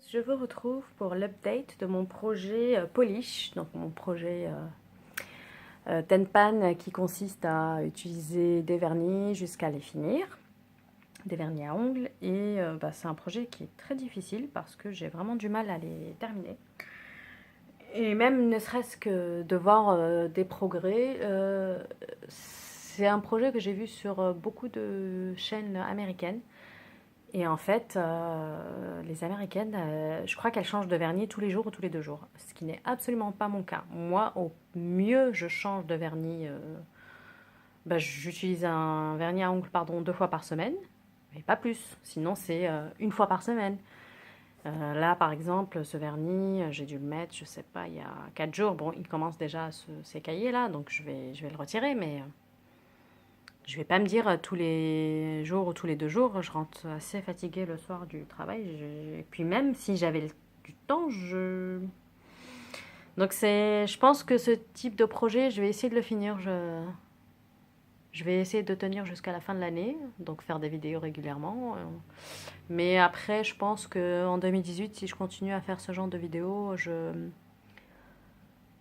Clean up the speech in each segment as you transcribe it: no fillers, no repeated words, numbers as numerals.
Je vous retrouve pour l'update de mon projet Polish, donc mon projet Tenpan qui consiste à utiliser des vernis jusqu'à les finir, des vernis à ongles, et c'est un projet qui est très difficile parce que j'ai vraiment du mal à les terminer. Et même ne serait-ce que de voir des progrès, c'est un projet que j'ai vu sur beaucoup de chaînes américaines. Et en fait, les Américaines, je crois qu'elles changent de vernis tous les jours ou tous les 2 jours, ce qui n'est absolument pas mon cas. Moi, au mieux, je change de vernis. J'utilise un vernis à ongles, pardon, 2 fois par semaine, mais pas plus. Sinon, c'est 1 fois par semaine. Là, par exemple, ce vernis, j'ai dû le mettre, je sais pas, il y a 4 jours. Bon, il commence déjà à s'écailler là, donc je vais le retirer, mais je vais pas me dire tous les jours ou tous les 2 jours, je rentre assez fatiguée le soir du travail. Et puis même si j'avais du temps, Donc je pense que ce type de projet, je vais essayer de le finir. Je vais essayer de tenir jusqu'à la fin de l'année, donc faire des vidéos régulièrement. Mais après, je pense qu'en 2018, si je continue à faire ce genre de vidéos, je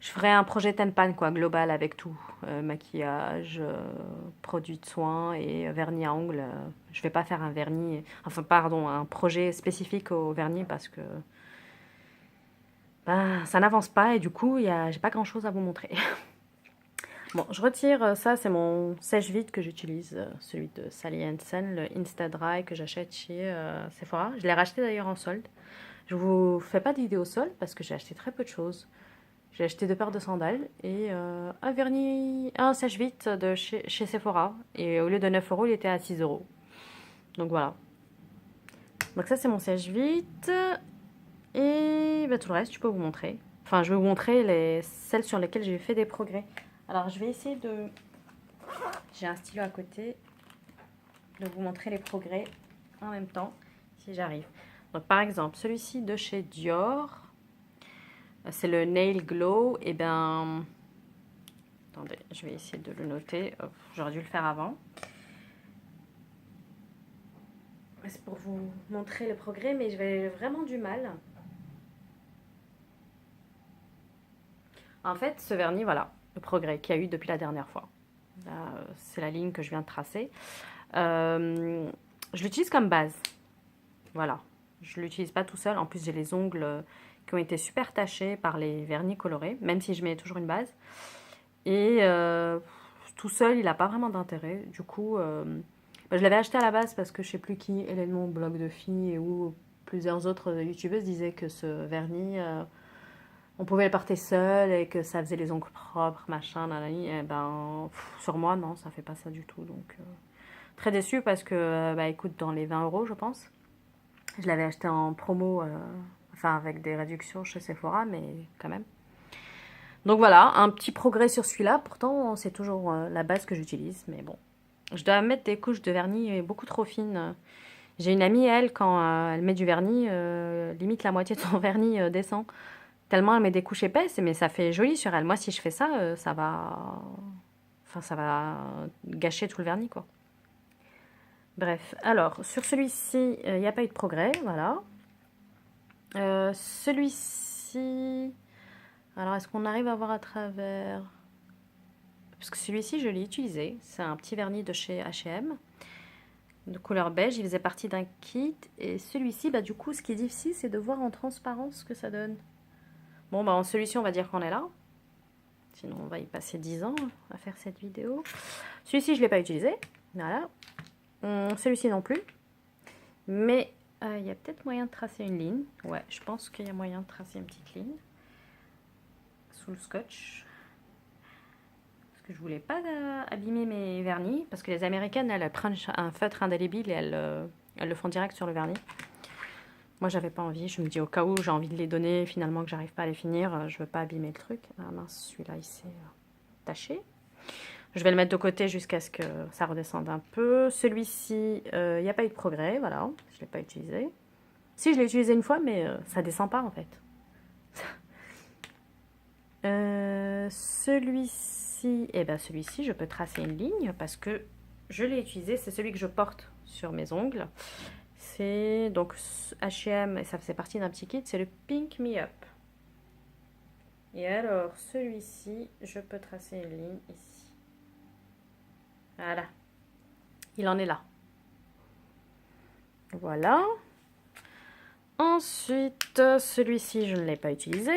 ferai un projet Tenpan, quoi, global avec tout. Maquillage, produits de soins et vernis à ongles. Je vais pas faire un vernis, enfin pardon, un projet spécifique au vernis parce que ça n'avance pas et du coup, j'ai pas grand chose à vous montrer. Bon, je retire ça, c'est mon sèche-vide que j'utilise, celui de Sally Hansen, le Insta Dry que j'achète chez Sephora. Je l'ai racheté d'ailleurs en solde. Je vous fais pas de vidéo solde parce que j'ai acheté très peu de choses. J'ai acheté 2 paires de sandales et un vernis, un sèche-vite de chez Sephora. Et au lieu de 9 euros, il était à 6 euros. Donc voilà. Donc ça, c'est mon sèche-vite. Et tout le reste, je peux vous montrer. Enfin, je vais vous montrer celles sur lesquelles j'ai fait des progrès. Alors, je vais essayer de... J'ai un stylo à côté. De vous montrer les progrès en même temps, si j'arrive. Donc, par exemple, celui-ci de chez Dior. C'est le Nail Glow. Et ben... Attendez, je vais essayer de le noter. J'aurais dû le faire avant. C'est pour vous montrer le progrès, mais j'ai vraiment du mal. En fait, ce vernis, voilà, le progrès qu'il y a eu depuis la dernière fois. Là, c'est la ligne que je viens de tracer. Je l'utilise comme base. Voilà. Je ne l'utilise pas tout seul. En plus, j'ai les ongles qui ont été super tachés par les vernis colorés, même si je mets toujours une base. Et tout seul, il n'a pas vraiment d'intérêt. Du coup, je l'avais acheté à la base parce que je ne sais plus qui, Hélène Mon blog de filles, et où plusieurs autres youtubeuses disaient que ce vernis, on pouvait le porter seul et que ça faisait les ongles propres, machin, nanani. Et sur moi, non, ça fait pas ça du tout. Donc, très déçue parce que, écoute, dans les 20 euros, je pense. Je l'avais acheté en promo, enfin avec des réductions chez Sephora, mais quand même. Donc voilà, un petit progrès sur celui-là. Pourtant, c'est toujours la base que j'utilise, mais bon. Je dois mettre des couches de vernis beaucoup trop fines. J'ai une amie, elle, quand elle met du vernis, limite la moitié de son vernis descend. Tellement elle met des couches épaisses, mais ça fait joli sur elle. Moi, si je fais ça, ça va... Enfin, ça va gâcher tout le vernis, quoi. Bref, alors, sur celui-ci, il n'y a pas eu de progrès, voilà. Celui-ci... Alors, est-ce qu'on arrive à voir à travers... Parce que celui-ci, je l'ai utilisé. C'est un petit vernis de chez H&M, de couleur beige. Il faisait partie d'un kit. Et celui-ci, du coup, ce qui est difficile, c'est de voir en transparence ce que ça donne. Bon, en celui-ci, on va dire qu'on est là. Sinon, on va y passer 10 ans à faire cette vidéo. Celui-ci, je ne l'ai pas utilisé. Voilà. Celui-ci non plus. Mais il y a peut-être moyen de tracer une ligne. Ouais, je pense qu'il y a moyen de tracer une petite ligne. Sous le scotch. Parce que je voulais pas abîmer mes vernis. Parce que les Américaines, elles prennent un feutre indélébile et elles le font direct sur le vernis. Moi, j'avais pas envie. Je me dis au cas où j'ai envie de les donner, finalement que j'arrive pas à les finir, je veux pas abîmer le truc. Ah mince, celui-là, il s'est taché. Je vais le mettre de côté jusqu'à ce que ça redescende un peu. Celui-ci, il n'y a pas eu de progrès, voilà. Je l'ai pas utilisé. Si, je l'ai utilisé une fois, mais ça descend pas en fait. Celui-ci, celui-ci, je peux tracer une ligne parce que je l'ai utilisé. C'est celui que je porte sur mes ongles. c'est donc H&M, et ça faisait partie d'un petit kit, c'est le Pink Me Up. Et alors, celui-ci, je peux tracer une ligne ici. Voilà, il en est là. Voilà. Ensuite, celui-ci, je ne l'ai pas utilisé.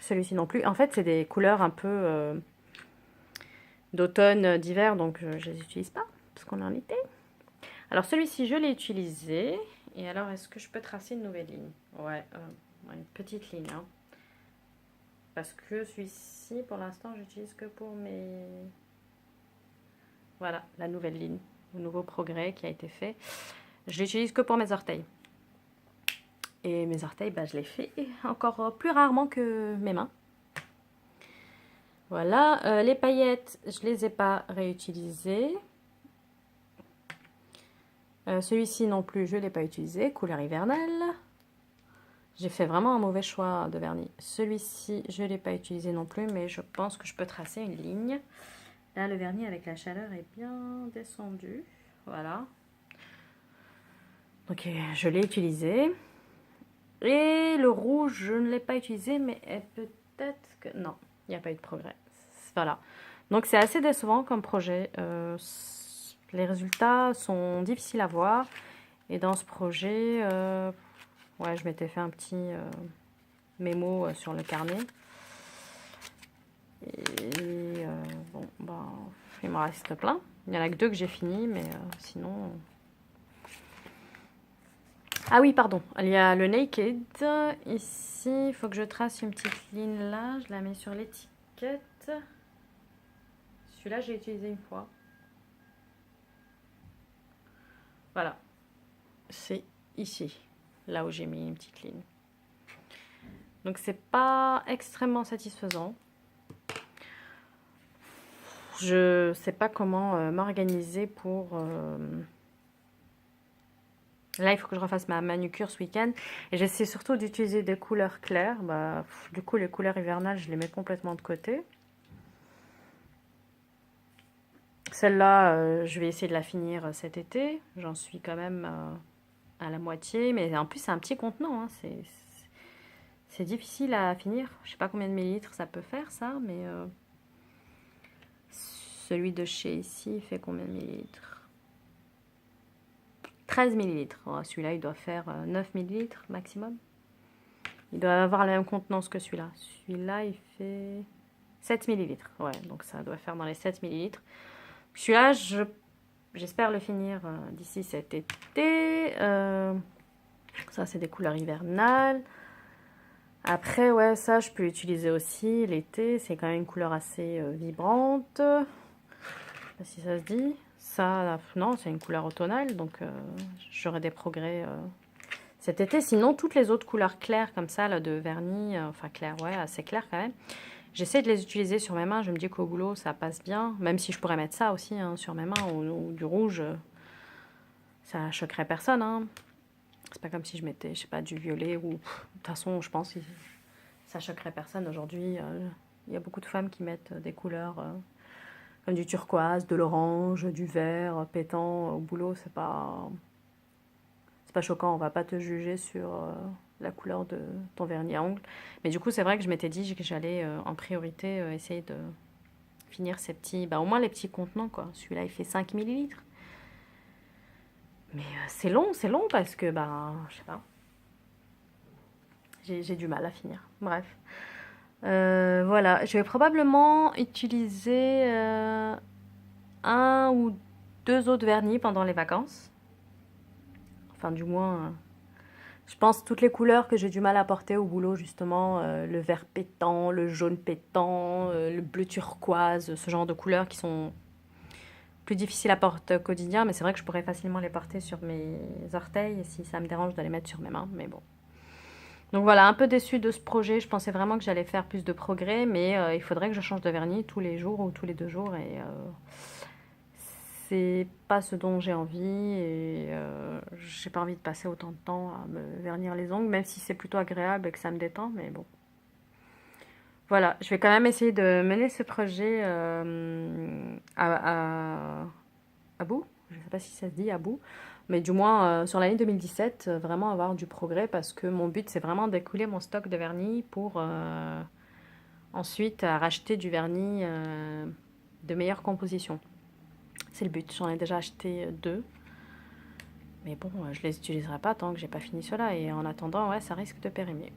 Celui-ci non plus. En fait, c'est des couleurs un peu d'automne, d'hiver, donc je ne les utilise pas, parce qu'on est en été. Alors, celui-ci, je l'ai utilisé. Et alors, est-ce que je peux tracer une nouvelle ligne? Ouais, une petite ligne, hein. Parce que celui-ci, pour l'instant, j'utilise que pour mes... Voilà, la nouvelle ligne, le nouveau progrès qui a été fait. Je l'utilise que pour mes orteils. Et mes orteils, bah, je les fais encore plus rarement que mes mains. Voilà, les paillettes, je ne les ai pas réutilisées. Celui-ci non plus, je ne l'ai pas utilisé, couleur hivernale. J'ai fait vraiment un mauvais choix de vernis. Celui-ci, je ne l'ai pas utilisé non plus, mais je pense que je peux tracer une ligne. Là, le vernis avec la chaleur est bien descendu. Voilà. Donc, je l'ai utilisé. Et le rouge, je ne l'ai pas utilisé, mais peut-être que... Non, il n'y a pas eu de progrès. Voilà. Donc, c'est assez décevant comme projet. Les résultats sont difficiles à voir. Et dans ce projet... ouais, je m'étais fait un petit mémo sur le carnet. Et bon, bah, il m'en reste plein. Il n'y en a que 2 que j'ai fini, mais sinon... Ah oui, pardon. Il y a le Naked. Ici, il faut que je trace une petite ligne là. Je la mets sur l'étiquette. Celui-là, j'ai utilisé une fois. Voilà. C'est ici, là où j'ai mis une petite ligne. Donc, c'est pas extrêmement satisfaisant. Je sais pas comment m'organiser pour... Là, il faut que je refasse ma manucure ce week-end. Et j'essaie surtout d'utiliser des couleurs claires. Bah, du coup, les couleurs hivernales, je les mets complètement de côté. Celle-là, je vais essayer de la finir cet été. J'en suis quand même à la moitié. Mais en plus, c'est un petit contenant, hein. C'est difficile à finir. Je sais pas combien de millilitres ça peut faire, ça. Mais celui de chez ici, il fait combien de millilitres? 13 millilitres. Oh, celui-là, il doit faire 9 millilitres maximum. Il doit avoir la même contenance que celui-là. Celui-là, il fait 7 millilitres. Ouais, donc ça doit faire dans les 7 millilitres. Celui-là, j'espère le finir d'ici cet été. Ça, c'est des couleurs hivernales. Après, ouais, ça, je peux l'utiliser aussi l'été. C'est quand même une couleur assez vibrante. Je sais pas si ça se dit. Ça, non, c'est une couleur automnale. Donc, j'aurai des progrès cet été. Sinon, toutes les autres couleurs claires comme ça, là, de vernis, enfin claires, ouais, assez claires quand même. J'essaie de les utiliser sur mes mains. Je me dis qu'au boulot, ça passe bien. Même si je pourrais mettre ça aussi hein, sur mes mains ou du rouge. Ça choquerait personne. Hein. C'est pas comme si je mettais, je sais pas, du violet ou... De toute façon, je pense que ça choquerait personne. Aujourd'hui, il y a beaucoup de femmes qui mettent des couleurs comme du turquoise, de l'orange, du vert pétant au boulot. C'est pas choquant. On va pas te juger sur la couleur de ton vernis à ongles. Mais du coup, c'est vrai que je m'étais dit que j'allais en priorité essayer de finir ces petits... Bah, au moins les petits contenants, quoi. Celui-là, il fait 5 millilitres. Mais c'est long parce que, bah, je sais pas. J'ai du mal à finir. Bref. Voilà. Je vais probablement utiliser un ou 2 autres vernis pendant les vacances. Enfin, du moins, je pense toutes les couleurs que j'ai du mal à porter au boulot, justement. Le vert pétant, le jaune pétant, le bleu turquoise, ce genre de couleurs qui sont plus difficiles à porter au quotidien. Mais c'est vrai que je pourrais facilement les porter sur mes orteils. Et si ça me dérange de les mettre sur mes mains, mais bon. Donc voilà, un peu déçue de ce projet. Je pensais vraiment que j'allais faire plus de progrès, mais il faudrait que je change de vernis tous les jours ou tous les 2 jours. Et c'est pas ce dont j'ai envie. Et j'ai pas envie de passer autant de temps à me vernir les ongles, même si c'est plutôt agréable et que ça me détend. Mais bon. Voilà, je vais quand même essayer de mener ce projet à bout. Je sais pas si ça se dit à bout. Mais du moins, sur l'année 2017, vraiment avoir du progrès parce que mon but, c'est vraiment d'écouler mon stock de vernis pour ensuite racheter du vernis de meilleure composition. C'est le but. J'en ai déjà acheté deux. Mais bon, je les utiliserai pas tant que j'ai pas fini cela. Et en attendant, ouais, ça risque de périmer.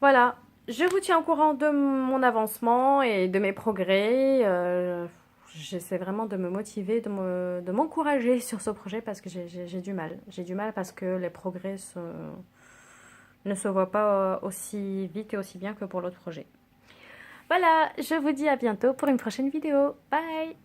Voilà. Je vous tiens au courant de mon avancement et de mes progrès. J'essaie vraiment de me motiver, de m'encourager sur ce projet parce que j'ai du mal. J'ai du mal parce que les progrès ne se voient pas aussi vite et aussi bien que pour l'autre projet. Voilà, je vous dis à bientôt pour une prochaine vidéo. Bye!